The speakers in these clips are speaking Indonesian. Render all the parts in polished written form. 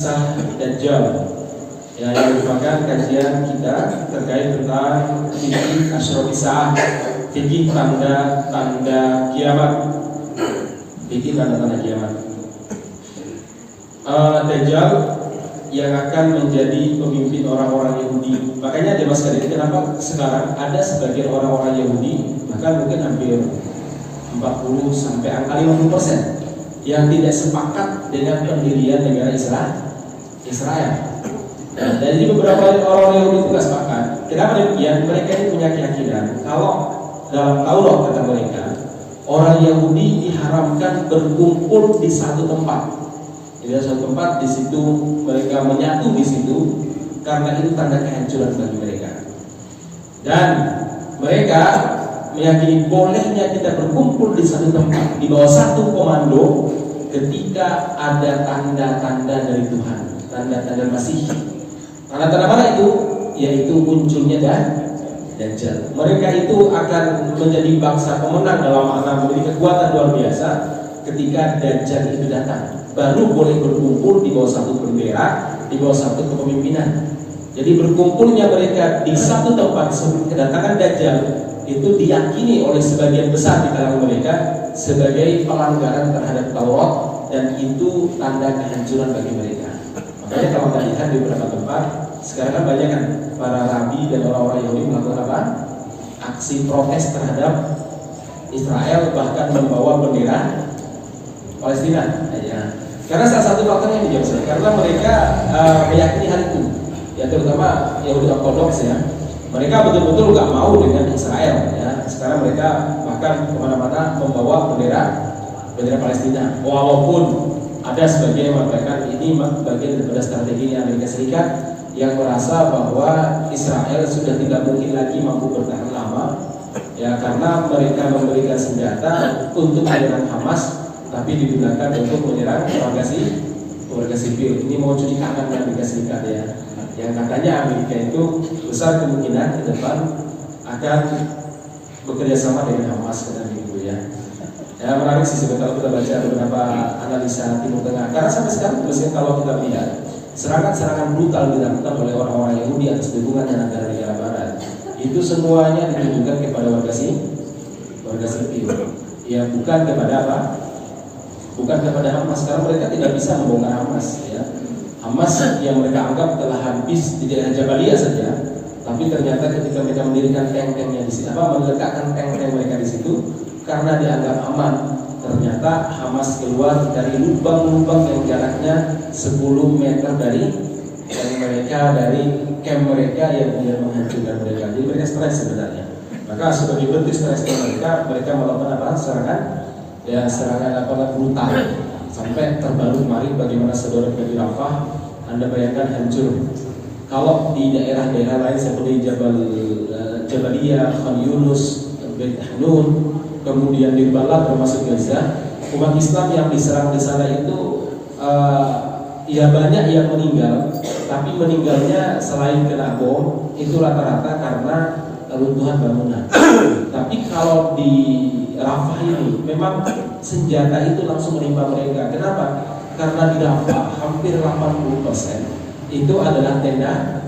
kisah Dajjal, ya, yang merupakan kajian kita terkait tentang fikih asyrofisah, fikih tanda-tanda kiamat, fikih tanda-tanda kiamat. Dajjal yang akan menjadi pemimpin orang-orang Yahudi. Makanya jemaah sekalian, kenapa sekarang ada sebagian orang-orang Yahudi, bahkan mungkin hampir 40 sampai angka 50% yang tidak sepakat dengan pendirian negara Israel. Nah, dari beberapa orang Yahudi itu tidak sepakat. Kenapa demikian? Mereka ini punya keyakinan kalau dalam Taurat kata mereka, orang Yahudi diharamkan berkumpul di satu tempat. Di satu tempat, di situ mereka menyatu di situ karena itu tanda kehancuran bagi mereka. Dan mereka meyakini bolehnya kita berkumpul di satu tempat di bawah satu komando ketika ada tanda-tanda dari Tuhan, tanda-tanda Masih. Tanda-tanda mana itu? Yaitu munculnya Dajjal. Mereka itu akan menjadi bangsa pemenang dalam makna memiliki kekuatan luar biasa ketika Dajjal itu datang. Baru boleh berkumpul di bawah satu bendera, di bawah satu kepemimpinan. Jadi berkumpulnya mereka di satu tempat sebelum kedatangan Dajjal itu diyakini oleh sebagian besar di kalangan mereka sebagai pelanggaran terhadap Taurat, dan itu tanda kehancuran bagi mereka. Makanya kalau kita lihat di beberapa tempat sekarang kan banyak kan para rabi dan orang-orang Yahudi melakukan apa? Aksi protes terhadap Israel, bahkan membawa bendera Palestina. Ya. Karena salah satu faktornya ini jauh, karena mereka meyakini hal itu, ya terutama Yahudi Ortodoks ya. Mereka betul-betul nggak mau dengan Israel ya. Sekarang mereka bahkan kemana-mana membawa bendera Palestina. Walaupun ada sebagian yang mengatakan ini bagian daripada strategi Amerika Serikat yang merasa bahwa Israel sudah tidak mungkin lagi mampu bertahan lama ya, karena mereka memberikan senjata untuk menyerang Hamas, tapi digunakan untuk menyerang warga sipil. Ini mau cuci tangan Amerika Serikat ya. Yang katanya Amerika itu besar kemungkinan ke depan akan bekerja sama dengan Hamas dan gitu ya. Ya menarik sih sebenarnya kita baca beberapa analisa Timur Tengah. Karena sampai sekarang biasanya kalau kita lihat serangan-serangan brutal dilakukan oleh orang-orang Yahudi atas dukungan negara-negara Barat, itu semuanya ditujukan kepada warga sipil. Ya bukan kepada apa? Bukan kepada Hamas. Karena mereka tidak bisa membongkar Hamas ya. Hamas yang mereka anggap telah habis di daerah Jabalia saja, tapi ternyata ketika mereka mendirikan tank-tanknya di situ, meletakkan tank-tank mereka di situ karena dianggap aman, ternyata Hamas keluar dari lubang-lubang yang jaraknya 10 meter dari camp mereka yang menghancurkan mereka. Jadi mereka stres sebenarnya. Maka sebagai bentuk stresnya mereka melakukan apa? Serangan brutal. Sampai terbaru kemarin bagaimana saudara di Rafah, Anda bayangkan hancur. Kalau di daerah-daerah lain seperti Jabaliyah, Khan Yunus, Beit Hanun, kemudian di Balat termasuk Gaza, umat Islam yang diserang di sana itu ya banyak yang meninggal, tapi meninggalnya selain kena bom itu rata-rata karena runtuhan bangunan. Tapi kalau di Rafah ini memang senjata itu langsung menimpa mereka. Kenapa? Karena di Rafah hampir 80% itu adalah tenda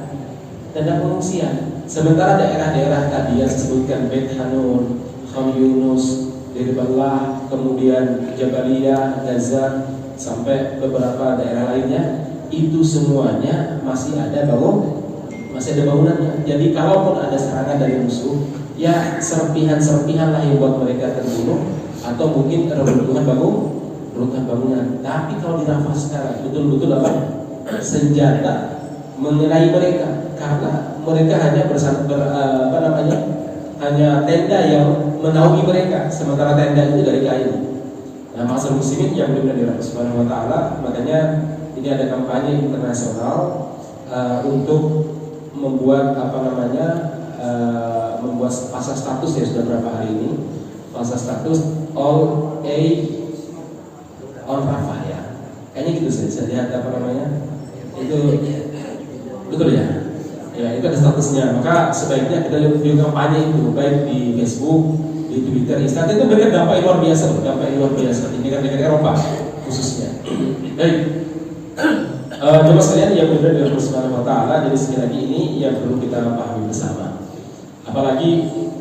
pengungsian. Sementara daerah-daerah tadi yang disebutkan Beit Hanun, Khan Yunus, Deir Balah, kemudian Jabaliyah, Gaza, sampai beberapa daerah lainnya, itu semuanya masih ada bangunannya. Jadi kalaupun ada serangan dari musuh, ya serpihan-serpihan lah yang buat mereka terbunuh, atau mungkin runtuhan bangunan. Tapi kalau di Rafah sekarang betul-betul apa? Senjata mengenai mereka, karena mereka hanya hanya tenda yang menaungi mereka, sementara tenda itu dari kayu. Nah, masyarakat muslimin yang benar dari Allah Subhanahu wa taala, makanya ini ada kampanye internasional untuk membuat membuat pasang status ya, sudah berapa hari ini pasang status all aid on Rafah ya. Kayaknya gitu saya lihat itu betul ya. Ya itu ada statusnya. Maka sebaiknya kita lihat kampanye itu baik di Facebook, di Twitter, Instagram, itu memberikan dampak luar biasa di negara-negara Eropa khususnya. Baik. Jemaah sekalian yang benar dari Allah Subhanahu wa taala, jadi sekali lagi ini yang perlu kita pahami bersama. Apalagi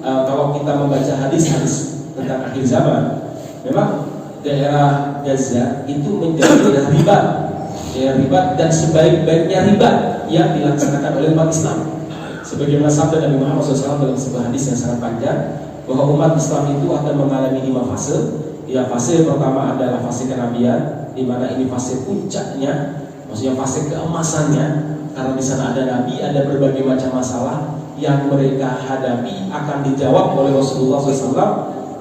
kalau kita membaca hadis-hadis tentang akhir zaman, memang daerah Gaza itu menjadi daerah riba dan sebaik-baiknya riba yang dilaksanakan oleh umat Islam. Sebagaimana sabda Nabi Muhammad SAW dalam sebuah hadis yang sangat panjang, bahwa umat Islam itu akan mengalami 5 fase. Ya, fase pertama adalah fase kenabian, di mana ini fase puncaknya, maksudnya fase keemasannya, karena di sana ada Nabi, ada berbagai macam masalah yang mereka hadapi akan dijawab oleh Rasulullah SAW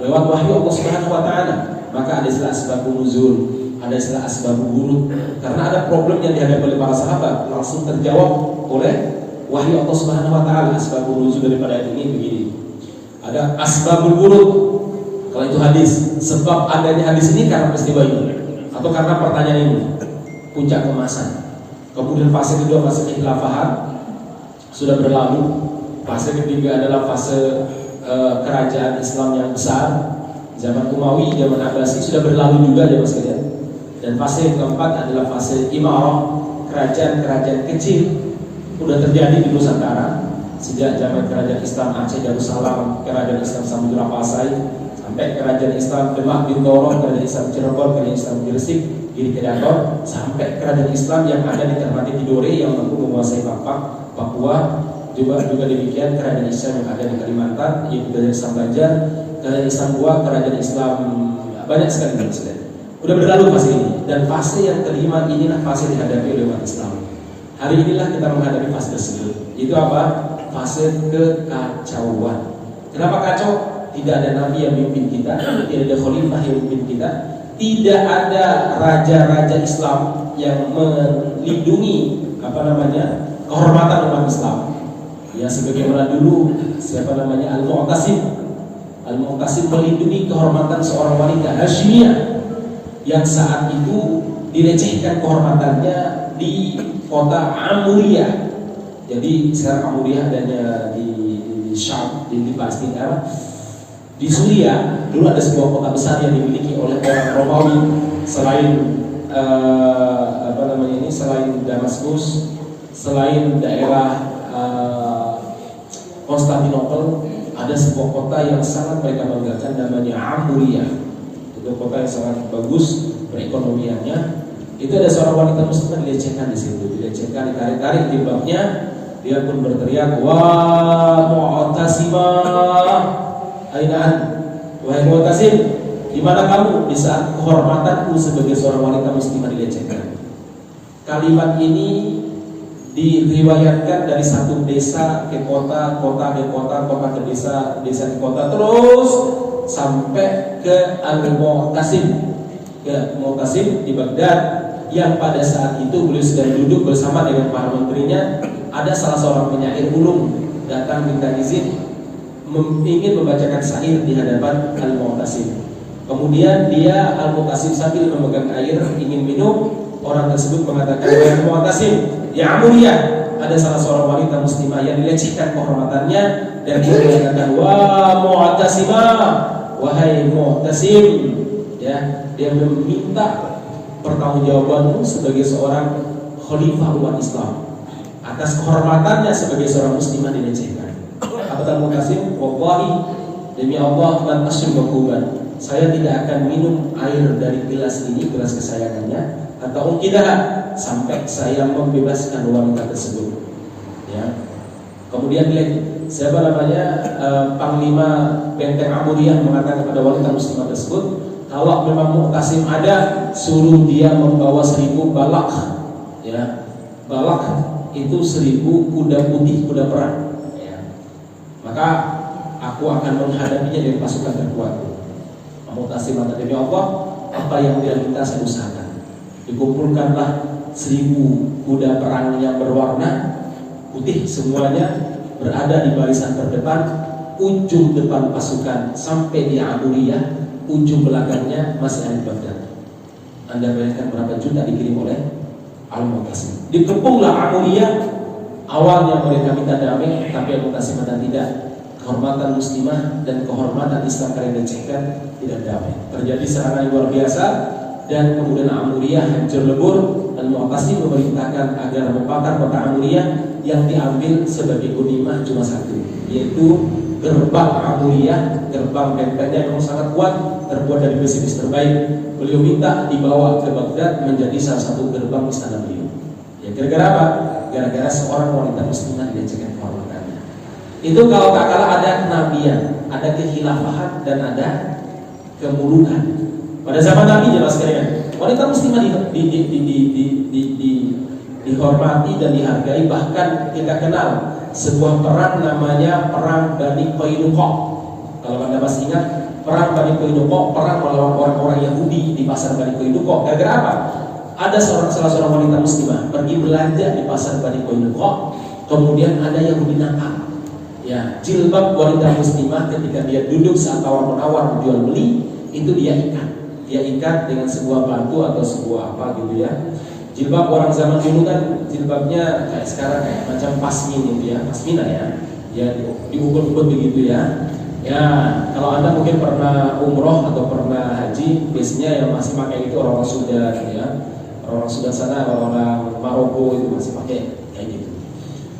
lewat wahyu Allah Subhanahu wa taala. Maka ada istilah asbabun nuzul, ada istilah asbabun wurud, karena ada problem yang dihadapi oleh para sahabat langsung terjawab oleh wahyu Allah Subhanahu wa taala. Asbabun nuzul daripada ayat ini begini. Ada asbabul wurud, kalau itu hadis, sebab adanya hadis ini karena peristiwa ini atau karena pertanyaan ini, puncak kemasan. Kemudian fase kedua, fase kehilafahan sudah berlalu. Fase ketiga adalah fase kerajaan Islam yang besar, zaman Umawi, zaman Abbasi sudah berlalu juga ya Mas sekalian. Dan fase keempat adalah fase imarah, kerajaan-kerajaan kecil sudah terjadi di Nusantara sejak zaman kerajaan Islam Aceh Darussalam, kerajaan Islam Samudra Pasai, sampai kerajaan Islam Demak Bintoro, kerajaan Islam Cirebon, kerajaan Islam Gresik, Giri Kedaton, sampai kerajaan Islam yang ada di Ternate Tidore yang mampu menguasai Papua, juga demikian kerajaan Islam yang ada di Kalimantan, yaitu kerajaan Islam Banjar, kerajaan Islam Goa, kerajaan Islam banyak sekali Muslim. Udah berlalu fase ini, dan fase yang kelima inilah fase dihadapi oleh umat Islam. Hari inilah kita menghadapi fase tersebut. Itu apa? Fase kekacauan. Kenapa kacau? Tidak ada nabi yang memimpin kita, tidak ada khalifah yang memimpin kita, tidak ada raja-raja Islam yang melindungi kehormatan umat Islam. Ya, sebagaimana dulu Al-Mu'tasim melindungi kehormatan seorang wanita Hashimiyah yang saat itu dilecehkan kehormatannya di kota Amuriyah. Jadi sekarang Amuriyah adanya di Syam, di Palestina. Di Suriah dulu ada sebuah kota besar yang dimiliki oleh orang Romawi selain selain Damaskus, selain daerah Konstantinopel, ada sebuah kota yang sangat mereka banggakan namanya Amuriyah. Itu kota yang sangat bagus perekonomiannya. Itu ada seorang wanita muslimah dilecehkan di situ, ditarik-tarik jilbabnya, dia pun berteriak, "Wah, Mu'tasimah, ainaan, wahai Mu'tasim, di mana kamu di saat kehormatanku sebagai seorang wanita muslimah dilecehkan?" Kalimat ini diriwayatkan dari satu desa ke kota, kota ke kota, kota ke desa, desa ke kota, terus sampai ke Al-Mu'tasim, ke Mu'tasim di Baghdad, yang pada saat itu beliau sedang duduk bersama dengan para menterinya. Ada salah seorang penyair ulung datang minta izin ingin membacakan syair di hadapan Al-Mu'tasim. Kemudian dia Al-Mu'tasim sambil memegang air ingin minum, orang tersebut mengatakan, "Wahai Mu'tasim, ya Amuriyah, ada salah seorang wanita muslimah yang dilecehkan kehormatannya," dan dia mengatakan, "Wah Mu'tasimah, wahai Mu'tasim," ya, dia meminta pertanggungjawabanmu sebagai seorang khalifah umat Islam atas kehormatannya sebagai seorang muslimah dilecehkan. Kata Mu'tasim, "Wallahi, demi Allah, lan asyrakuban, saya tidak akan minum air dari gelas ini, gelas kesayangannya, atau tidak sampai saya membebaskan wanita tersebut." Ya. Kemudian Panglima Benteng Amuriyah mengatakan kepada wanita muslimah tersebut, kalau memang Mu'tasim ada, suruh dia membawa 1000 balak. Ya, balak itu 1000 kuda putih, kuda perang. Ya. Maka aku akan menghadapinya dengan pasukan terkuat. Mu'tasim mengatakan, "Demi Allah, apa yang dia minta saya usahakan." Dikumpulkanlah 1000 kuda perang yang berwarna putih, semuanya berada di barisan terdepan, ujung depan pasukan sampai di Amuriyah, ujung belakangnya masih ada Baghdad. Anda bayangkan berapa juta dikirim oleh Al-Mu'tasim. Dikepunglah Amuriyah. Awalnya mereka minta damai, tapi Al-Mu'tasim dan tidak. Kehormatan muslimah dan kehormatan Islam kalian lecehkan, tidak damai. Terjadi serangan yang luar biasa, dan kemudian Amuriyah hancur lebur, Al-Mu'tasim memerintahkan agar membakar kota Amuriyah yang diambil sebagai ghanimah cuma satu, yaitu gerbang Amuriyah, gerbang bentengnya yang sangat kuat, terbuat dari besi terbaik. Beliau minta dibawa ke Baghdad menjadi salah satu gerbang istana beliau. Ya, gara-gara apa? Gara-gara seorang wanita muslimah dilecehkan kehormatannya. Itu kalau tak kalah ada kenabian, ada kekhilafahan, dan ada kemulukan. Pada zaman Nabi, jelas sekalian, wanita muslimah dihormati dan dihargai. Bahkan kita kenal sebuah perang namanya perang Bani Qainuqa. Kalau Anda masih ingat, perang Bani Qainuqa, perang melawan orang-orang Yahudi di pasar Bani Qainuqa. Gara-gara apa? Ada salah seorang wanita muslimah pergi belanja di pasar Bani Qainuqa, kemudian ada Yahudi nakal. Ya, jilbab wanita muslimah ketika dia duduk saat tawar-menawar jual beli itu dia ikat dengan sebuah batu atau sebuah apa gitu ya. Jilbab orang zaman dulu kan jilbabnya kayak sekarang kayak macam pasmin gitu ya, pasmina ya diukur-ukur begitu ya. Ya, kalau Anda mungkin pernah umroh atau pernah haji, biasanya yang masih pakai itu orang Sudan ya, orang Sudan sana, orang Maroko itu masih pakai kayak gitu.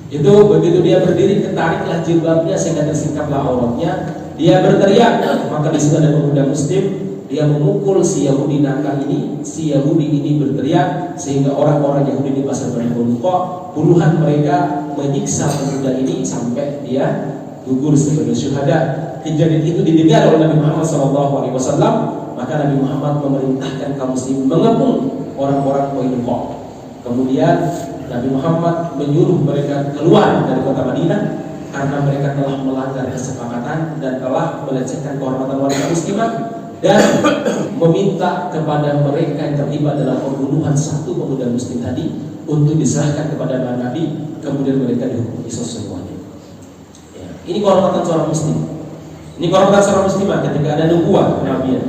Itu begitu dia berdiri, ketariklah jilbabnya sehingga tersingkaplah auratnya. Dia berteriak, maka di situ ada pemuda Muslim. Dia memukul si Yahudi nakal ini. Si Yahudi ini berteriak sehingga orang-orang Yahudi di pasar Bani Qainuqa, puluhan mereka menyiksa pemuda ini sampai dia gugur sebagai syuhada. Kejadian itu didengar oleh Nabi Muhammad SAW. Maka Nabi Muhammad memerintahkan kaum muslim mengepung orang-orang Qainuqa. Kemudian Nabi Muhammad menyuruh mereka keluar dari kota Madinah karena mereka telah melanggar kesepakatan dan telah melecehkan kehormatan wanita muslimah, dan meminta kepada mereka yang terlibat dalam pembunuhan satu pemuda muslim tadi untuk diserahkan kepada Nabi, kemudian mereka dihukum qisas semuanya. Ya, ini kehormatan seorang muslim. Ini kehormatan seorang muslimah ketika ada nubuah kenabian.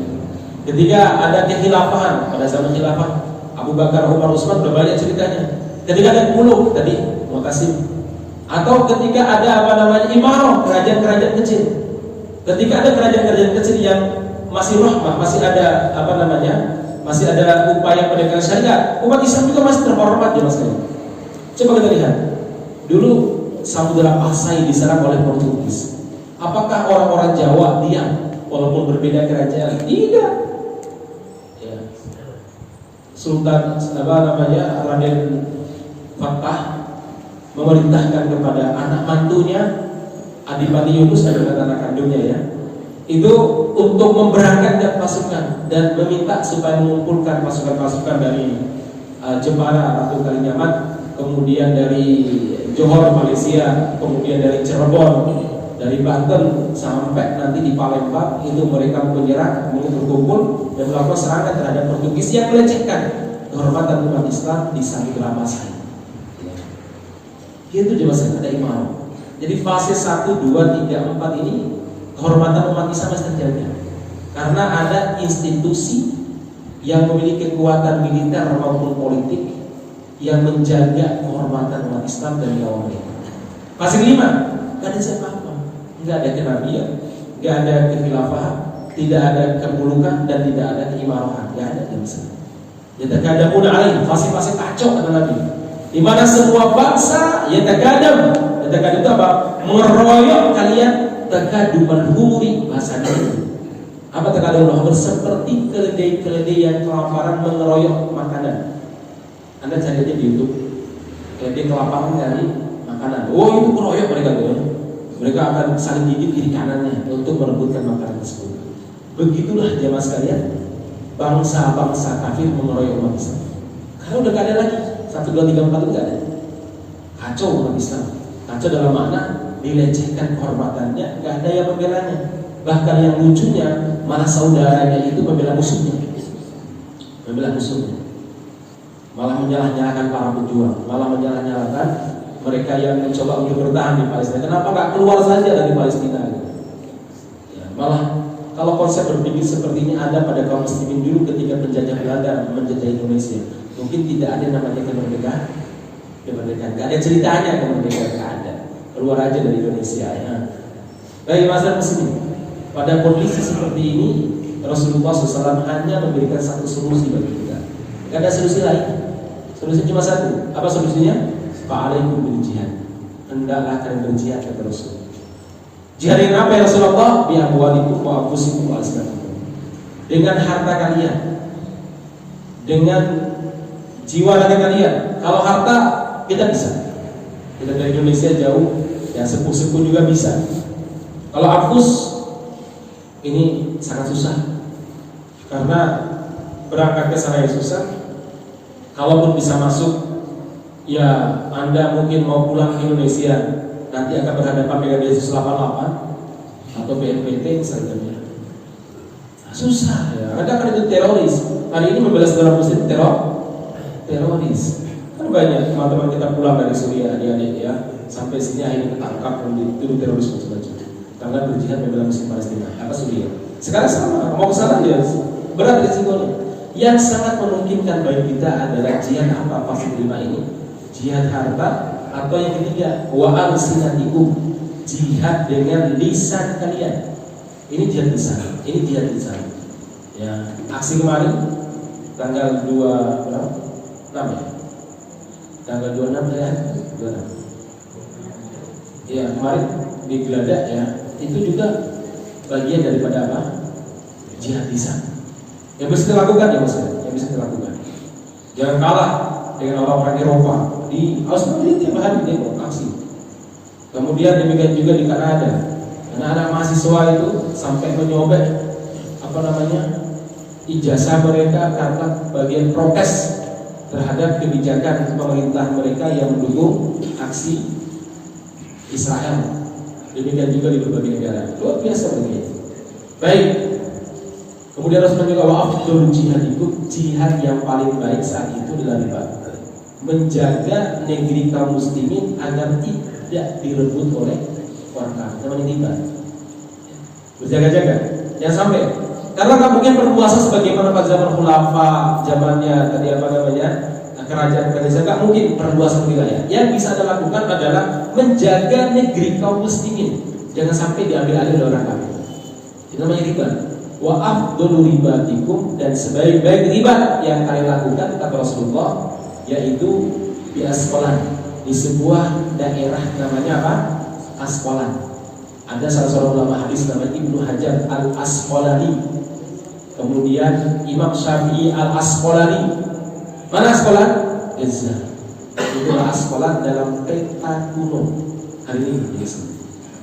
Ketika ada kekhilafahan pada zaman khilafah Abu Bakar, Umar, Utsman, berbanyak ceritanya. Ketika ada muluk tadi, Mu'tasim, atau ketika ada apa namanya imarah, kerajaan-kerajaan kecil. Ketika ada kerajaan-kerajaan kecil yang masih rahmah, masih ada apa namanya, masih ada upaya penegakan syariat, umat Islam juga masih terhormat ya mas. Coba kita lihat dulu Samudra Pasai diserang oleh Portugis. Apakah orang-orang Jawa diam walaupun berbeda kerajaan? Tidak. Ya. Sultan apa namanya Raden Fatah memerintahkan kepada anak mantunya Adipati Yunus adalah anak kandungnya ya, itu untuk memberangkatkan pasukan dan meminta supaya mengumpulkan pasukan-pasukan dari Jepara atau Kalijamat, kemudian dari Johor Malaysia, kemudian dari Cirebon, dari Banten sampai nanti di Palembang, itu mereka menyerang, mengumpul dan melakukan serangan terhadap Portugis yang melecehkan kehormatan umat Islam di Samudra Pasai. Itu jelas ada imam. Jadi fase 1, 2, 3, 4 ini kehormatan umat Islam masih terjaga. Karena ada institusi yang memiliki kekuatan militer maupun politik yang menjaga kehormatan umat Islam dan nyawa mereka. Fase 5, gak ada siapa-apa, gak ada kenabian, gak ada kekhilafahan, tidak ada kemulukan dan tidak ada keimarahan, gak ada yang bisa. Yatakadamuna alaih, fase-fase kacau kata Nabi, di mana semua bangsa yatakadam itu apa? Meroyok kalian, takaduman huri bahasanya. Apa takaduman huri? Seperti keledai-keledai yang kelaparan mengeroyok makanan. Anda cari aja di YouTube, keledai kelaparan dari makanan. Oh itu keroyok mereka tuh. Mereka akan saling gigit kiri kanannya untuk merebutkan makanan tersebut. Begitulah jemaah sekalian, bangsa-bangsa kafir mengeroyok umat Islam. Karena udah gak ada lagi 1, 2, 3, 4 itu gak ada. Kacau umat Islam. Kacau dalam makna dilecehkan kehormatannya, gak ada yang membelanya. Bahkan yang lucunya malah saudaranya itu membela musuhnya. Malah menyalah-nyalahkan para pejuang, malah menyalah-nyalahkan mereka yang mencoba untuk bertahan di Palestina. Kenapa gak keluar saja dari Palestina? Ya, malah kalau konsep berpikir seperti ini ada pada kaum muslimin dulu ketika penjajah Belanda menjajah Indonesia. Mungkin tidak ada namanya kemerdekaan. Gak ada ceritanya kemerdekaan, gak ada. Keluar aja dari Indonesia ya. Baik masyarakat muslim, pada kondisi seperti ini Rasulullah SAW hanya memberikan satu solusi bagi kita. Gak ada solusi lain. Solusi cuma satu. Apa solusinya? Fa'alaikum bil jihad. Hendaklah kalian berjihad kata Rasul. Jihad dengan apa ya Rasulullah? Bi amwalikum wa anfusikum wa asnanikum. Dengan harta kalian, dengan jiwa raga kalian. Kalau harta kita bisa. Kita dari Indonesia jauh, ya sepuh-sepuh juga bisa. Kalau anfus ini sangat susah. Karena berangkat ke sana yang susah. Kalaupun bisa masuk, ya Anda mungkin mau pulang ke Indonesia, nanti akan berhadapan dengan Densus 88 atau BNPT misalnya. Susah ya. Anda akan itu teroris. Hari ini membela saudara muslim teroris. Kan banyak teman-teman kita pulang dari Suriah, adik-adik ya, sampai sini akhirnya ketangkap dan dituduh terorisme semacam. Karena berjihad membela muslim Palestina, apa Suriah. Sekarang sama, mau ke sana ya berat risikonya. Yang sangat memungkinkan bagi kita adalah jihad apa pasal 5 ini? Jihad harta, atau yang ketiga wa alsinatikum, jihad dengan lisan kalian. Ini jihad lisan, ini jihad lisan. Ya, aksi kemarin tanggal 2 berapa? 6 ya? Tanggal 26 ya? 26. Ya, kemarin di Geladak ya, itu juga bagian daripada apa? Jihad lisan. Yang bisa dilakukan ya Mas, yang bisa dilakukan. Jangan kalah dengan orang-orang Eropa. Di Australia tiap hari demo aksi. Kemudian demikian juga di Kanada. Anak-anak mahasiswa itu sampai menyobek ijazah mereka karena bagian protes terhadap kebijakan pemerintah mereka yang mendukung aksi Israel. Demikian juga di berbagai negara. Luar biasa begitu. Baik. Kemudian Rasulullah juga wa'afdul jihad itu, jihad yang paling baik saat itu adalah riba. Menjaga negeri kaum muslimin agar tidak direbut oleh orang kafir. Namanya riba. Berjaga-jaga, jangan sampai. Karena nggak mungkin berpuasa sebagaimana pada zaman khulafa, zamannya tadi kerajaan Indonesia, nggak mungkin berpuasa wilayah. Yang bisa dilakukan adalah menjaga negeri kaum muslimin, jangan sampai diambil alih oleh orang kafir. Itu namanya riba. Wa afdhalu ribatikum, dan sebaik-baik riba yang kalian lakukan kata Rasulullah yaitu di Asqalan, di sebuah daerah namanya apa? Asqalan. Ada salah seorang ulama hadis namanya Ibnu Hajar Al-Asqalani. Kemudian Imam Syafi'i Al-Asqalani. Mana Asqalan? Gaza. Itulah Asqalan dalam peta kuno hari ini.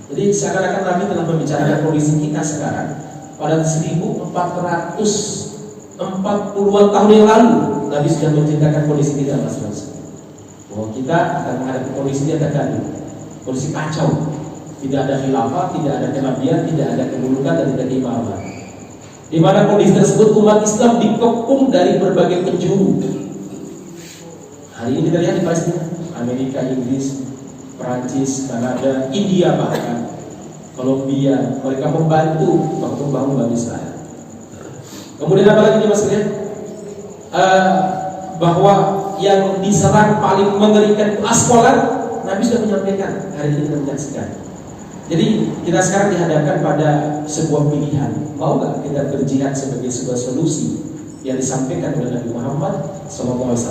Jadi seakan-akan Nabi telah membicarakan kondisi kita sekarang. Pada 1440-an tahun yang lalu Nabi sudah menceritakan kondisi kita masing-masing, bahwa kita akan menghadapi kondisi yang terjadi, kondisi kacau, tidak ada khilafah, tidak ada kenabian, tidak ada keburukan dan tidak ada imaman. Di mana kondisi tersebut umat Islam dikepung dari berbagai penjuru. Hari ini kita lihat di Palestina, Amerika, Inggris, Perancis, Kanada, India bahkan Kolombia, mereka membantu membangun bagi Israel. Kemudian apa lagi nih Mas Rian? Bahwa yang diserang paling mengerikan Asqalan, Nabi sudah menyampaikan, hari ini kita menyaksikan. Jadi kita sekarang dihadapkan pada sebuah pilihan. Mau nggak kita berjihad sebagai sebuah solusi yang disampaikan oleh Nabi Muhammad SAW,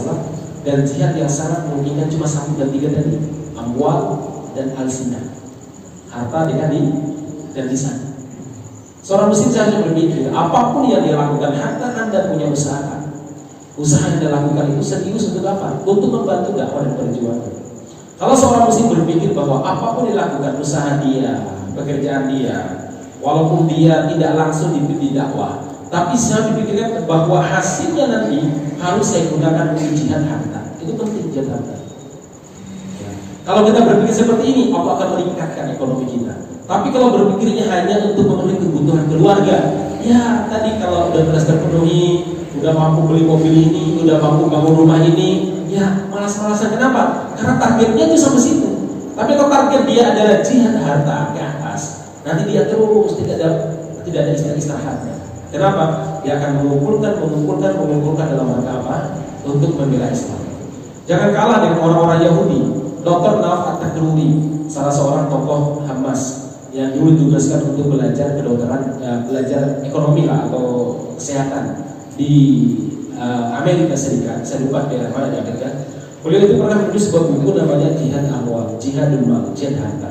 dan jihad yang sangat memungkinkan cuma 1 dan 3 tadi, amwal dan alsinah, harta dengan dan lisan. Seorang muslim seharusnya berpikir, apapun yang dia lakukan, harta Anda punya usaha yang dia lakukan itu serius untuk apa? Untuk membantu dakwah dan perjuangan. Kalau seorang muslim berpikir bahwa apapun yang dilakukan, usaha dia, pekerjaan dia, walaupun dia tidak langsung di dakwah, tapi saya dipikirkan bahwa hasilnya nanti harus saya gunakan untuk jihad harta. Itu penting, jihad harta. Kalau kita berpikir seperti ini, Allah akan meningkatkan ekonomi kita. Tapi kalau berpikirnya hanya untuk memenuhi kebutuhan keluarga, ya tadi kalau udah beras terpenuhi, udah mampu beli mobil ini, udah mampu bangun rumah ini, ya malas-malasan. Kenapa? Karena targetnya itu sampai situ. Tapi kalau target dia adalah jihad harta ke atas, nanti dia terus tidak ada istirahatnya. Kenapa? Dia akan mengumpulkan dalam rangka apa? Untuk membela Islam. Jangan kalah dengan orang-orang Yahudi. Dr. Nawaf At-Takruri, salah seorang tokoh Hamas yang dulu ditugaskan untuk belajar kedokteran, belajar ekonomi lah atau kesehatan di Amerika Serikat, saya lupa daerah mana di Amerika. Beliau itu pernah menulis sebuah buku namanya Jihad Amwal, Jihadul Mal, Jihad Harta.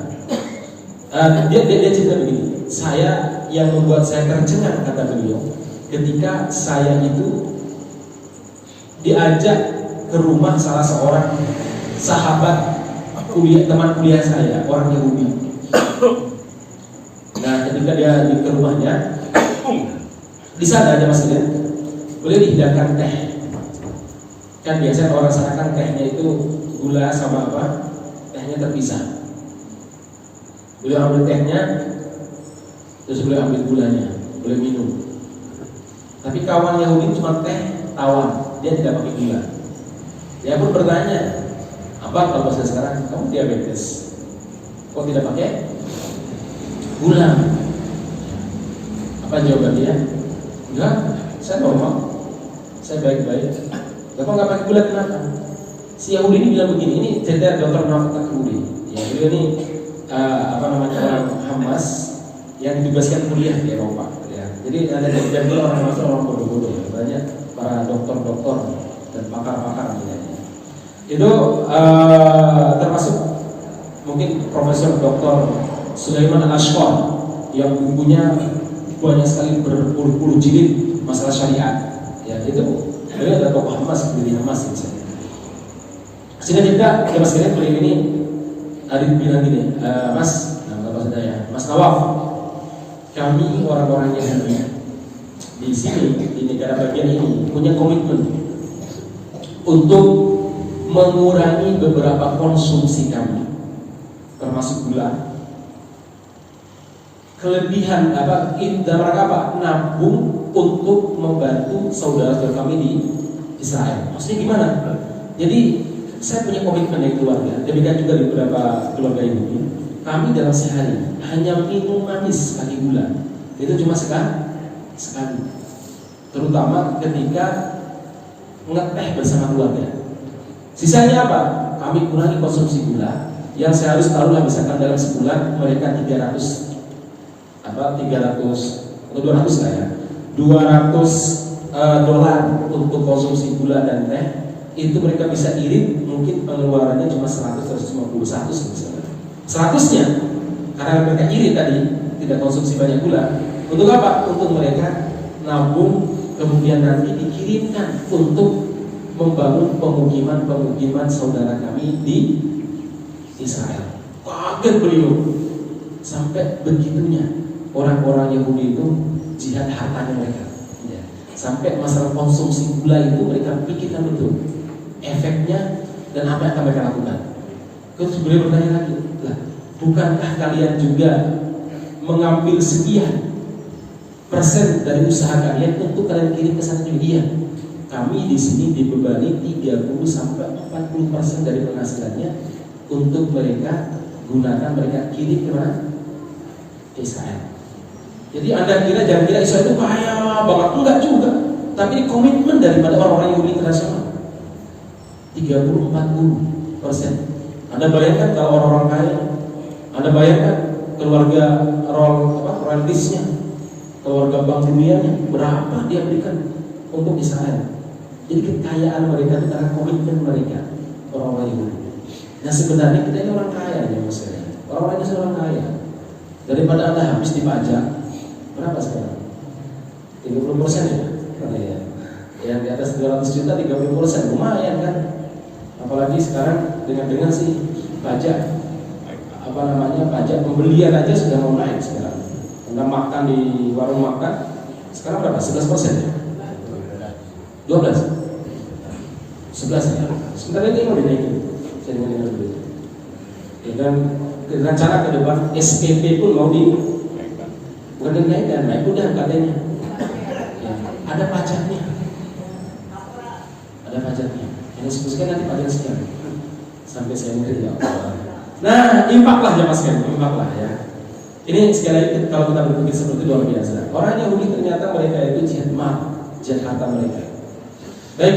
Dia cerita begini, yang membuat saya tercengang, kata beliau, ketika saya itu diajak ke rumah salah seorang sahabat teman kuliah saya, orang Yahudi. Nah, ketika dia ke rumahnya, di sana aja Mas lihat, beliau dihidangkan teh. Kan biasanya orang sana kan tehnya itu gula sama apa? Tehnya terpisah. Beliau ambil tehnya, terus beliau ambil gulanya, beliau minum. Tapi kawan Yahudi cuma teh tawar, dia tidak pakai gula. Dia pun bertanya, apa kalau bahasa sekarang kamu diabetes? Kok tidak pakai gula? Apa jawaban dia? Enggak, saya normal, saya baik-baik. Bapak nggak pakai gula kenapa? Si Yahudi ini bilang begini, ini cerita dokter Muhammad Takruri. Ya, beliau ini orang Hamas yang ditugaskan kuliah di Eropa. Ya. Jadi ada dan beliau orang bodoh-bodoh, ya. Banyak para dokter-dokter dan pakar-pakar misalnya. Itu termasuk mungkin Profesor Dr. Sulaiman Al-Ashqar yang bukunya banyak sekali berpuluh-puluh jilid masalah syariat. Ya, itu beliau ada tokoh Hamas, pendiri Hamas misalnya. Sehingga kita Mas Kalian beliau ini Adit bilang gini, Mas, nama saya Mas Nawaf, kami orang-orang Yahudi di sini di negara bagian ini punya komitmen untuk mengurangi beberapa konsumsi kami, termasuk gula. Kelebihan dalam rangka apa? Nabung untuk membantu saudara-saudara kami di Israel. Maksudnya gimana? Jadi saya punya komitmen dari keluarga, demikian juga di beberapa keluarga Yahudi. Kami dalam sehari hanya minum manis pakai gula, itu cuma sekali. Terutama ketika ngeteh bersama keluarga. Sisanya apa? Kami kurangi konsumsi gula. Yang saya harus tahu lah, misalkan dalam sebulan mereka 300 atau 200 lah ya, $200 untuk konsumsi gula dan teh. Itu mereka bisa irit, mungkin pengeluarannya cuma 100-150 misalnya. 100-nya karena mereka irit tadi, tidak konsumsi banyak gula. Untuk apa? Untuk mereka nabung, kemudian nanti dikirimkan untuk membangun pemukiman saudara kami di Israel. Kaget beliau, sampai begitunya orang-orang Yahudi itu jihad hartanya mereka. Ya. Sampai masalah konsumsi gula itu mereka pikirkan betul efeknya dan apa yang akan mereka lakukan. Terus beliau bertanya lagi, lah, bukankah kalian juga mengambil sekian persen dari usaha kalian untuk kalian kirim ke sana juga? Iya. Kami di sini dibebani 30-40% dari penghasilannya untuk mereka gunakan, mereka kirim ke mana? Ke Israel. Jadi Anda jangan kira Israel itu kaya banget, enggak juga. Tapi ini komitmen daripada orang-orang Yahudi internasional. 30-40%. Anda bayangkan kalau orang-orang kaya, Anda bayangkan keluarga royaltisnya, keluarga bank dunianya, berapa dia berikan untuk Israel. Jadi kekayaan mereka itu karena komitmen mereka, orang-orang Yahudi. Nah sebenarnya kita ini orang kaya ya Mas. Orang-orang ini orang kaya. Daripada Anda habis dipajak, berapa sekarang? 30% ya? Ya. Yang di atas 200 juta 30%, lumayan kan? Apalagi sekarang dengan sih pajak pajak pembelian aja sudah mau naik sekarang. Anda makan di warung makan sekarang berapa? 11% ya? 12? 11 ya? Sebentar ini mau dinaikin. Saya dengar dulu. Ya, dan rencana ke depan SPP pun mau bukan dinaikkan, naik udah katanya. Ya, ada pajaknya. Ada pajaknya. Yang disebutkan nanti pajak sekian. Sampai saya ngeri ya Allah. Nah, impaklah ya Mas Ken, impaklah ya. Ini sekali lagi kalau kita berpikir seperti itu luar biasa. Orang Yahudi ternyata mereka itu jihad harta mereka. Baik,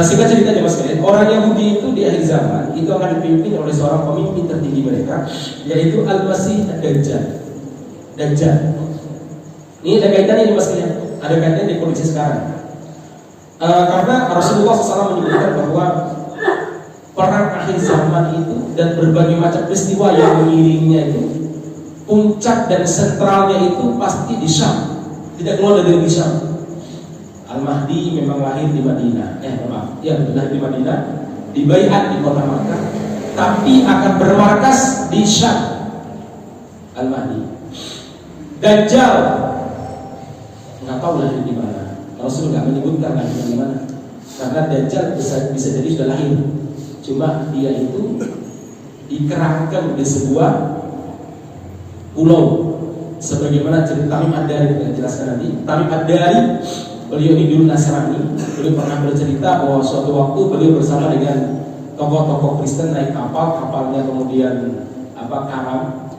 singkat ceritanya Mas Ken, orang Yahudi itu di akhir zaman itu akan dipimpin oleh seorang pemimpin tertinggi mereka, yaitu Al-Masih Ad-Dajjal. Dajjal. Ini ada kaitannya nih Mas Ken, ada kaitannya di kondisi sekarang. Karena Rasulullah SAW menyebutkan bahwa perang akhir zaman itu dan berbagai macam peristiwa yang mengiringinya itu, puncak dan sentralnya itu pasti di Syam, tidak keluar dari Syam. Al-Mahdi memang lahir di Madinah, lahir di Madinah, dibaiat di kota Makkah, tapi akan bermarkas di Syam. Al-Mahdi. Dajjal nggak tahu lahir di mana. Rasul nggak menyebutkan lahir di mana, karena Dajjal bisa jadi sudah lahir. Cuma dia itu dikerahkan di sebuah pulau, sebagaimana cerita Tamim Ad-Dari kita jelaskan nanti. Tamim Ad-Dari, beliau ini dulu Nasrani. Beliau pernah bercerita bahwa suatu waktu beliau bersama dengan tokoh-tokoh Kristen naik kapalnya kemudian karam.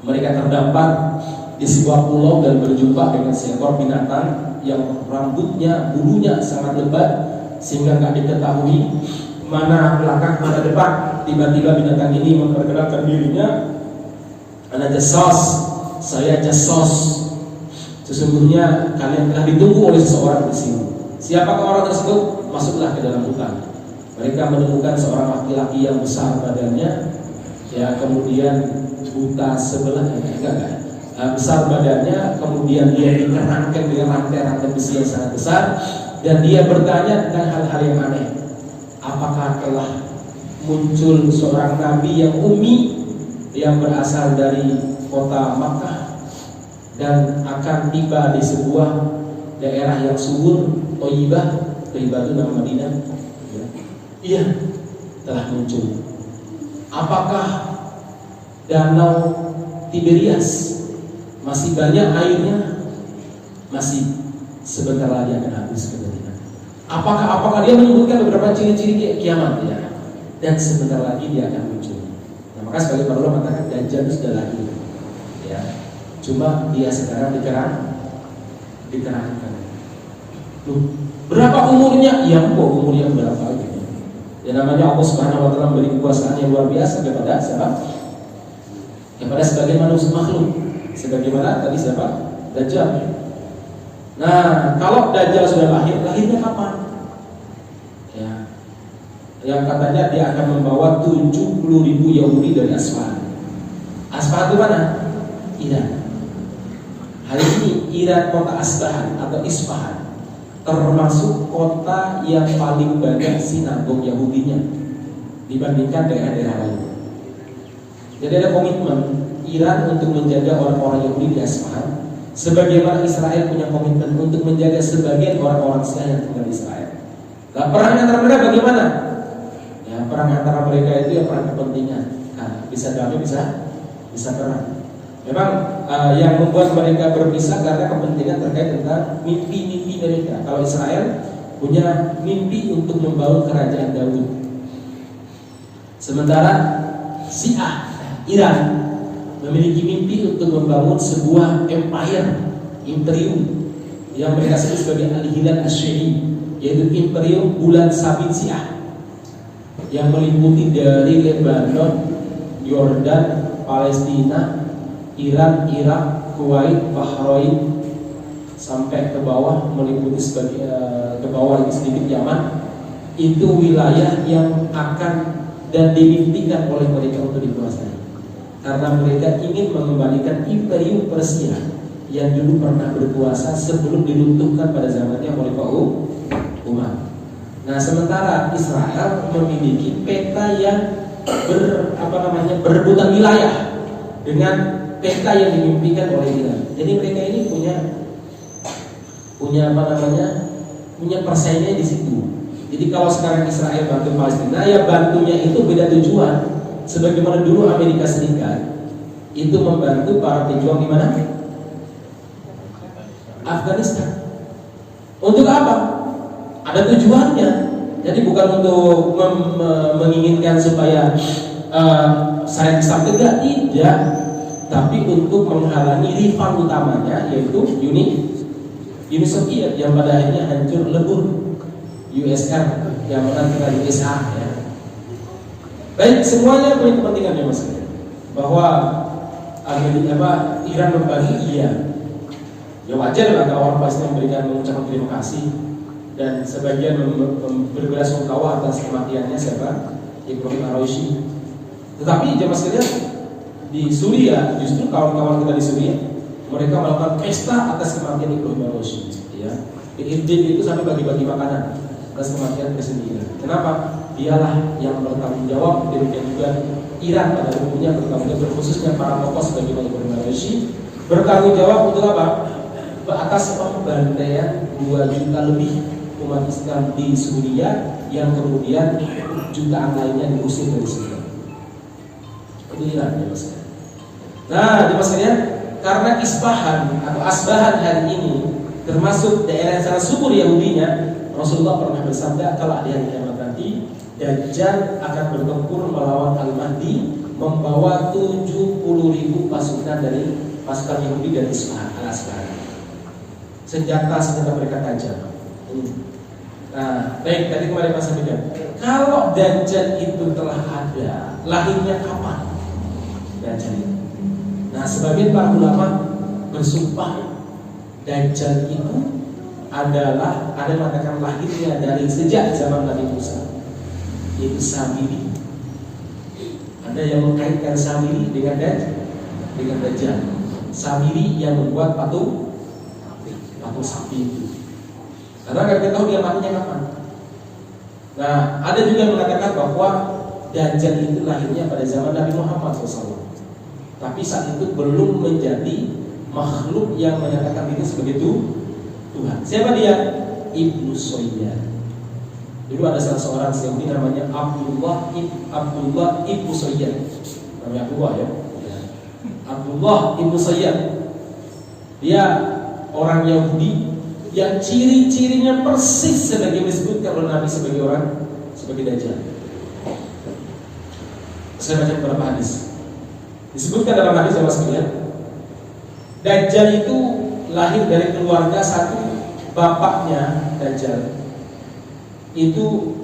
Mereka terdampar di sebuah pulau dan berjumpa dengan seekor binatang yang rambutnya, bulunya sangat lebat sehingga nggak diketahui mana belakang mana depan. Tiba-tiba binatang ini memperkenalkan dirinya, "Ana jassas, saya jassas. Sesungguhnya kalian telah ditunggu oleh seseorang di sini. Siapakah orang tersebut? Masuklah ke dalam hutan." Mereka menemukan seorang laki-laki yang besar badannya, ya kemudian buta sebelahnya, besar badannya, kemudian dia dikerangkan dengan rantai-rantai besi yang sangat besar, dan dia bertanya tentang hal-hal yang aneh. Apakah telah muncul seorang nabi yang ummi yang berasal dari kota Makkah dan akan tiba di sebuah daerah yang subur, Thayyibah itu nama Madinah? Iya, telah muncul. Apakah Danau Tiberias masih banyak airnya? Masih, sebentar lagi akan habis ketika. Apakah dia menyebutkan beberapa ciri-ciri kiamat ya? Dan sebentar lagi dia akan muncul. Nah, maka sebagai para ulama mengatakan Dajjal itu sudah lahir, ya. Cuma dia sekarang dikerahkan. Berapa umurnya? Ya, umurnya berapa gitu. Ya namanya Allah Subhanahu wa taala memberi kekuasaan yang luar biasa kepada siapa? Kepada sebagian manusia makhluk. Sebagaimana tadi siapa? Dajjal. Nah, kalau Dajjal sudah lahirnya kapan? Ya. Yang katanya dia akan membawa 70.000 Yahudi dari Asfahan. Asfahan itu mana? Iran. Hari ini Iran, kota Asfahan atau Isfahan, termasuk kota yang paling banyak sinagog Yahudinya dibandingkan daerah-daerah lain. Jadi ada komitmen Iran untuk menjaga orang-orang Yahudi di Asfahan, sebagaimana Israel punya komitmen untuk menjaga sebagian orang-orang Syiah yang tinggal di Israel. Nah, perang antara mereka bagaimana? Ya, perang antara mereka itu ya perang kepentingan. Nah, bisa damai, bisa perang. Memang yang membuat mereka berpisah karena kepentingan terkait tentang mimpi-mimpi mereka. Kalau Israel punya mimpi untuk membangun kerajaan Daud, sementara Syiah Iran memiliki mimpi untuk membangun sebuah imperium yang mereka sebut sebagai Al-Hilal Asy-Syi'i, yaitu imperium bulan sabit Syiah yang meliputi dari Lebanon, Yordan, Palestina, Iran, Irak, Kuwait, Bahrain sampai ke bawah, meliputi sebagai ke bawah lagi sedikit Yaman. Itu wilayah yang akan dan dimimpikan oleh mereka untuk dikuasai, karena mereka ingin mengembalikan imperium Persia yang dulu pernah berkuasa sebelum diruntuhkan pada zamannya Khalifah Umar. Nah, sementara Israel memiliki peta yang berebutan wilayah dengan peta yang dimimpikan oleh Iran. Jadi mereka ini punya persaingannya di situ. Jadi kalau sekarang Israel bantu Palestina, ya bantunya itu beda tujuan. Sebagaimana dulu Amerika Serikat itu membantu para pejuang di mana? Afghanistan. Untuk apa? Ada tujuannya. Jadi bukan untuk menginginkan supaya syariat Islam tegak, tidak, tapi untuk menghalangi rival utamanya, yaitu Uni Soviet yang pada akhirnya hancur lebur, USSR yang menang USA ya. Baik, semuanya punya kepentingan ya Mas. Bahwa Iran berbagi, iya. Ya wajar lah kalau orang Palestina mengucapkan terima kasih. dan sebagian berbelasungkawa atas kematiannya siapa? Ibrahim Ar-Raisi. Tetapi jemaah sekalian, di Suriah justru kawan-kawan kita di Suriah mereka melakukan pesta atas kematian Ibrahim Ar-Raisi. Ya, di Idlib itu sampai bagi-bagi makanan atas kematian presiden Iran. Kenapa? Dialah yang bertanggung jawab, demikian juga Iran pada umumnya bertanggung jawab, khususnya para tokoh sebagai Ibrahim Ar-Raisi bertanggung jawab untuk apa? Atas pembantaian 2 juta lebih umat Islam di Suriah yang kemudian jutaan lainnya diusir dari Suriah. Itu Iran, ya Mas. Nah, di sekalian, karena Isfahan atau Asbahan hari ini termasuk daerah yang sangat subur Yahudinya, Rasulullah pernah bersabda kalau di hari kiamat nanti Dajjal akan bertempur melawan Al-Mahdi membawa 70.000 pasukan dari pasukan Yahudi dari Isfahan, Al-Asbahan. Senjata mereka tajam. Nah, baik, tadi kemarin Mas sampaikan, kalau Dajjal itu telah ada, lahirnya kapan Dajjal itu? Nah, sebagian para ulama bersumpah Dajjal itu adalah ada mengatakan lahirnya dari sejak zaman Nabi Musa, yaitu Samiri. Ada yang mengkaitkan Samiri dengan Dajjal. Samiri yang membuat patung sapi itu. Karena nggak kita tahu dia matinya kapan. Nah, ada juga yang mengatakan bahwa Dajjal itu lahirnya pada zaman Nabi Muhammad SAW. Tapi saat itu belum menjadi makhluk yang menyatakan diri sebagai Tuhan. Siapa dia? Ibnu Soyyad. Dulu ada salah seorang Yahudi namanya Abdullah Ibnu Soyyad. Namanya Abdullah ya. Abdullah Ibnu Soyyad. Dia orang Yahudi yang ciri-cirinya persis sebagai disebutkan oleh Nabi sebagai Dajjal. Saya baca beberapa hadis. Disebutkan dalam hadis sama sekalian, Dajjal itu lahir dari keluarga satu, bapaknya Dajjal itu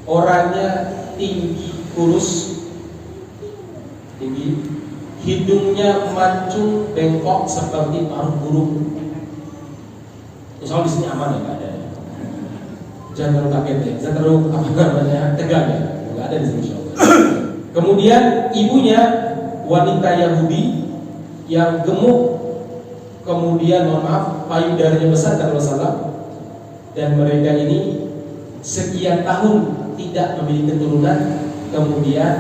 orangnya tinggi, kurus, tinggi, hidungnya mancung, bengkok seperti paruh burung. Soal di sini aman ya, nggak ada. Jangan terlalu kaget ya, jangan terlalu tegang ya, nggak ada di sini. Kemudian ibunya wanita Yahudi yang gemuk, kemudian payudarinya besar kata Rasulullah, dan mereka ini sekian tahun tidak memiliki keturunan, kemudian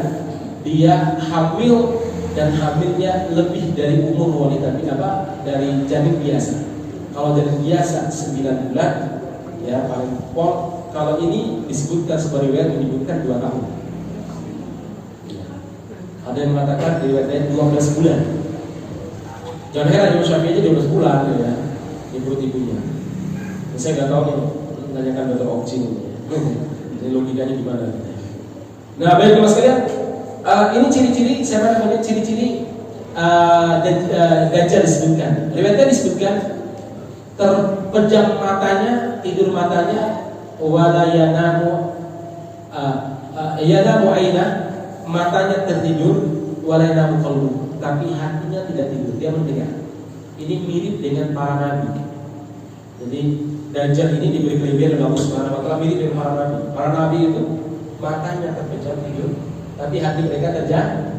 dia hamil dan hamilnya lebih dari umur wanita dari janin biasa. Kalau janin biasa 9 bulan, ya paling pol. Kalau ini disebutkan sebagai riwayat menyebutkan 2 tahun. Ada yang mengatakan riwayatnya 12 bulan. Jangan heran Imam Syafi'i aja 12 bulan ya di perut ibunya. Saya nggak tahu nih, tanyakan Dr. Okcin ini logikanya gimana. Nah, baik teman sekalian, ini ciri-ciri siapa namanya ciri-ciri Dajjal disebutkan. Riwayatnya disebutkan terpejam matanya, tidur matanya, wala yanamu aina, matanya tertidur, wala yanamu qalbu, tapi hatinya tidak tidur, dia mendengar. Ini mirip dengan para nabi. Jadi Dajjal ini diberi kelebihan oleh Allah Subhanahu wa taala, mirip dengan para nabi. Para nabi itu matanya terpejam tidur, tapi hati mereka terjaga.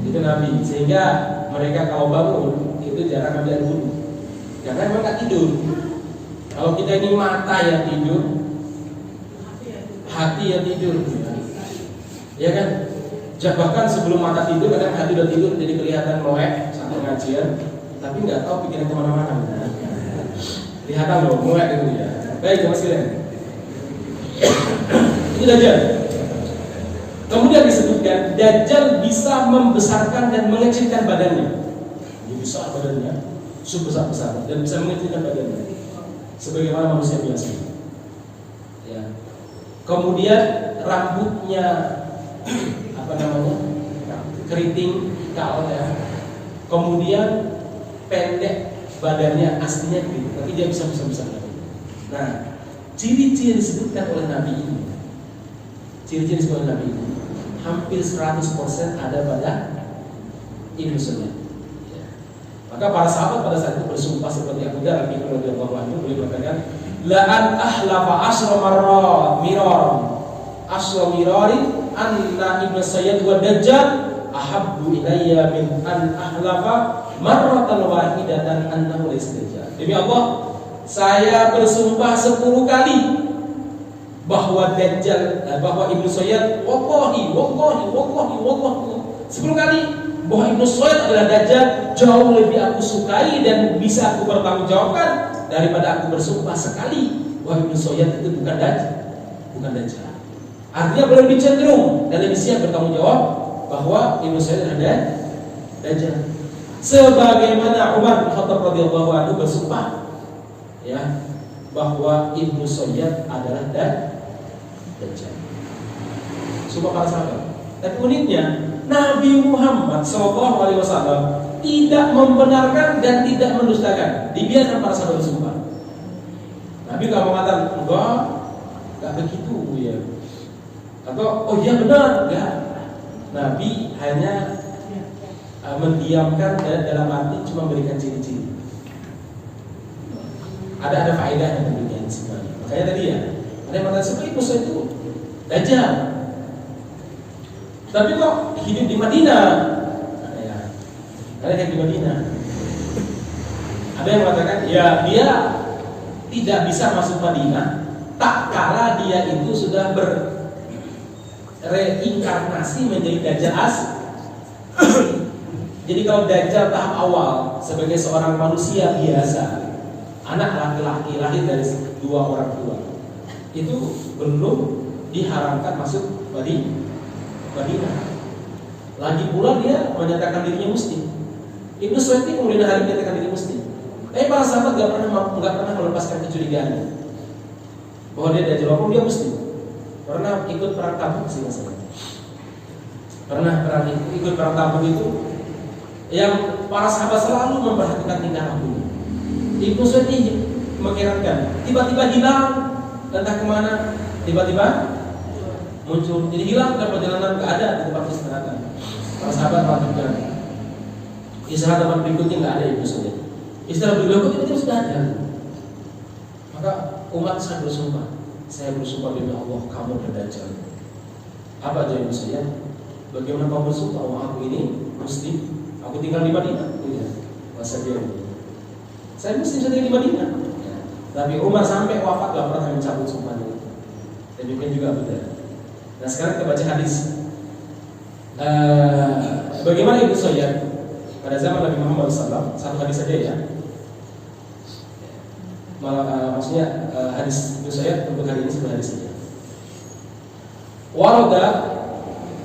Itu nabi, sehingga mereka kalau bangun itu jarang ambil wudhu, karena memang nggak tidur. Kalau kita ini mata yang tidur, hati yang tidur, ya kan? Bahkan sebelum mata tidur, kadang hati udah tidur, jadi kelihatan melek saat pengajian, tapi nggak tahu pikiran kemana-mana. Kelihatan loh, melek itu ya. Baik, mas kalian. Itu Dajjal. Kemudian disebutkan Dajjal bisa membesarkan dan mengecilkan badannya. Dia besar badannya, sebesar-besar, dan bisa mengecilkan badannya, sebagaimana manusia biasa. Ya. Kemudian rambutnya keriting, ikal ya. Kemudian pendek badannya, aslinya keriting, tapi dia bisa besar. Nah, ciri-ciri disebutkan oleh Nabi ini, ciri-ciri disebutkan oleh Nabi ini hampir 100% ada pada Ibnu Soyyad. Maka para sahabat pada saat itu bersumpah seperti Abu Dzar radhiyallahu anhu, beliau berkata, la an ahlafa asyra marrat mirarin anna ibnu Sayyid wa dajjal ahabbu ilayya min an ahlafa marratan wahidatan annahu laysa dajjal. Demi Allah, saya bersumpah 10 kali bahwa Dajjal, bahwa Ibnu Sayyid, wallahi 10 kali bahwa Ibnu Sayyid adalah Dajjal jauh lebih aku sukai dan bisa aku bertanggungjawabkan daripada aku bersumpah sekali bahwa Ibnu Sayyid itu bukan Dajjal. Artinya boleh lebih cenderung dan lebih siap bertanggung jawab bahwa Ibnu Sayyid adalah Dajjal. Sebagaimana Umar bin Khattab radhiyallahu anhu bersumpah ya bahwa Ibnu Sayyid adalah Dajjal. Sumpah para sahabat. Tapi uniknya Nabi Muhammad SAW tidak membenarkan dan tidak mendustakan. Dibiarkan para sahabat bersumpah. Nabi gak mengatakan enggak begitu ya. Atau oh iya benar, enggak. Nabi hanya mendiamkan dan dalam arti cuma memberikan ciri-ciri. Ada faedah yang demikian sebenarnya. Makanya tadi ya, ada yang mengatakan seperti Musa itu Dajjal. Tapi kok hidup di Madinah? Ya, ada yang di Madinah. Ada yang mengatakan ya dia tidak bisa masuk Madinah tak kala dia itu sudah bereinkarnasi menjadi Dajjal asli. Jadi kalau Dajjal tahap awal sebagai seorang manusia biasa, anak laki-laki lahir dari 2 orang tua, itu belum diharamkan masuk Madinah. Lagi pula dia menyatakan dirinya muslim. Ibnu Sayyid kemudian hari menyatakan diri muslim. Tapi para sahabat gak pernah melepaskan kecurigaan bahwa dia Dajjal, walaupun dia muslim. Pernah ikut perang Tabuk sih masalah. Pernah ikut perang Tabuk itu yang para sahabat selalu memperhatikan tingkah lakunya. Ibnu Sayyid mengiratkan, tiba-tiba hilang, entah kemana, tiba-tiba muncul. Jadi hilang dalam perjalanan, nggak ada di tempat istirahat. Para sahabat melakukan istirahat tempat berikutnya nggak ada Ibnu Sayyid. Istirahat berikutnya itu sudah ada. Maka umat saya bersumpah demi Allah, kamu berdajjal. Apa aja Ibnu Sayyid? Bagaimana kamu bersumpah bahwa aku ini muslim? Aku tinggal di Madinah. Iya, bahasa dia. Saya muslim sedang di Madinah. Ya. Tapi Umar sampai wafat gak pernah mencabut sumpahnya. Demikian juga Abu Dzar. Nah sekarang kita baca hadis. Bagaimana Ibnu Sayyid pada zaman Nabi Muhammad SAW? Satu hadis saja ya. Maksudnya hadis Ibnu Sayyid untuk hari ini satu hadis saja. Warada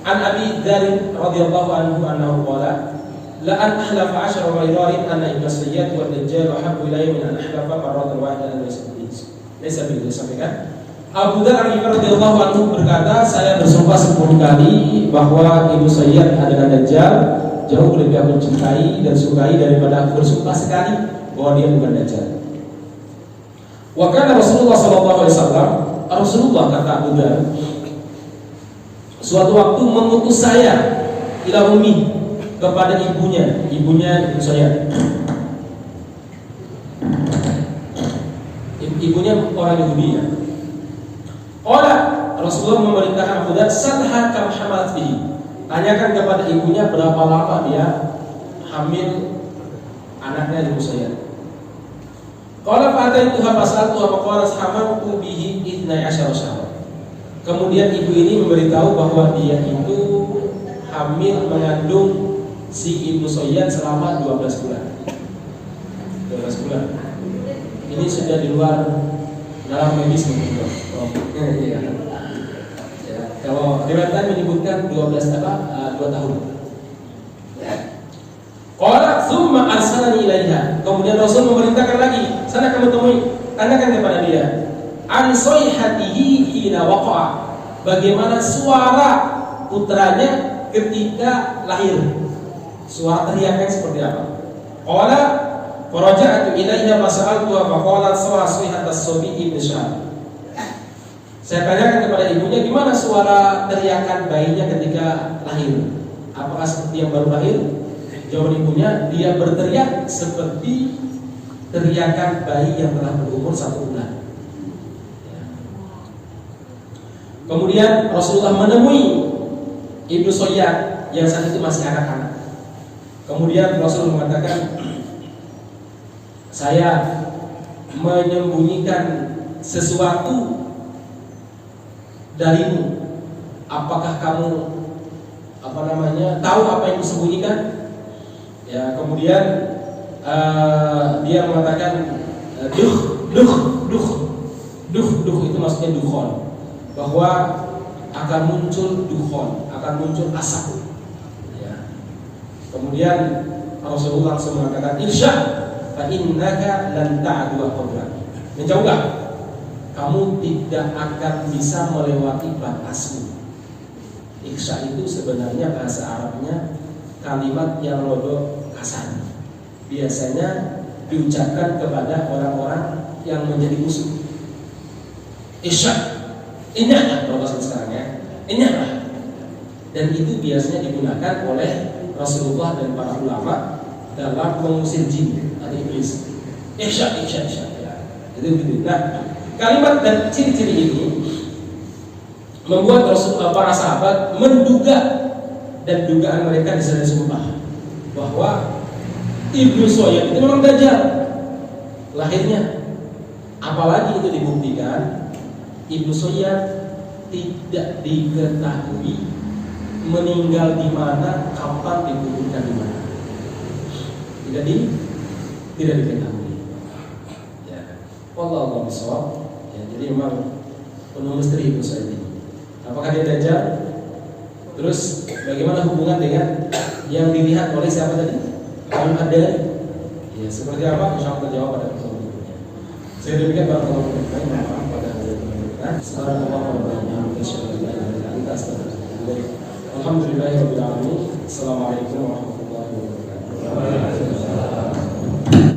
an Abi Dzar radhiyallahu anhu annahu qala la an ahlafa 10 ghairin anna Ibnu Sayyid wa Dajjal habbu ilayya min an ahlafa marratan wahidatan laysa bil sampaikan. Abu Dzar radhiyallahu anhu berkata, saya bersumpah 10 kali bahwa Ibnu Sayyid adalah Dajjal jauh lebih aku cintai dan sukai daripada aku bersumpah sekali bahwa dia bukan Dajjal. Wa kana Rasulullah sallallahu alaihi wasallam, Rasulullah kata Abu Dzar, suatu waktu mengutus saya ila ummi, kepada ibunya Ibnu Sayyid. Ibunya orang Yahudi ya. Rasulullah memerintahkan Abu Dzar, sadha kam hamalat bihi. Tanyakan kepada ibunya berapa lama dia hamil anaknya Ibnu Sayyid. Qala fa ataituha fasaltu wa qalat hamaltu bihi 12 syahra. Kemudian ibu ini memberitahu bahwa dia itu hamil mengandung si Ibnu Sayyid selama 12 bulan. 12 bulan. Ini sudah di luar dalam medis mungkin. Iya. Ya, kalau riwayat menyebutkan 2 tahun. Qala tsumma arsalani ilaiha. Kemudian Rasul memerintahkan lagi, sana kamu temui, tanyakan kepada dia, an sayhatihi hina waqa'a. Bagaimana suara putranya ketika lahir? Suara teriaknya seperti apa? Qala faraja'tu ilaiha fasa'altuha faqalat sayhat as-sabi ibn Syahab. Saya tanyakan kepada ibunya, gimana suara teriakan bayinya ketika lahir? Apakah seperti yang baru lahir? Jawaban ibunya, dia berteriak seperti teriakan bayi yang telah berumur 1 bulan. Kemudian Rasulullah menemui Ibnu Soyyad yang saat itu masih anak-anak. Kemudian Rasul mengatakan, saya menyembunyikan sesuatu darimu. Apakah kamu tahu apa yang disembunyikan? Ya, kemudian dia mengatakan duh itu maksudnya dukhon, bahwa akan muncul dukhon, akan muncul asap. Ya. Kemudian Rasulullah langsung mengatakan, Irsya fa innaka lan ta'dua qadrak. Menjauhlah, kamu tidak akan bisa melewati batasmu. Irsya itu sebenarnya bahasa Arabnya kalimat yang rodok kasar. Biasanya diucapkan kepada orang-orang yang menjadi musuh. Irsya, ingatlah kalau bahasa sekarang ya, ingatlah. Dan itu biasanya digunakan oleh Rasulullah dan para ulama dalam mengusir jin atau iblis. Irsya. Ya. Itu begitu. Nah, kalimat dan ciri-ciri ini membuat para sahabat menduga, dan dugaan mereka bisa disumpah bahwa Ibnu Soyyad itu memang dajjal lahirnya. Apalagi itu dibuktikan Ibnu Soyyad tidak diketahui meninggal di mana, kapan dikuburkan di mana. Tidak diketahui. Ya. Wallahu a'lam. Ya, jadi memang penuh misteri Ibnu Soyyad ini. Apakah dia dajjal? Terus bagaimana hubungan dengan yang dilihat oleh siapa tadi? Kalau ada, ya seperti apa? Insya Allah terjawab pada pertemuan berikutnya. Saya demikian barakallahu fiikum. Maaf pada hari ini. Alhamdulillahirabbil alamin. Assalamualaikum warahmatullahi wabarakatuh.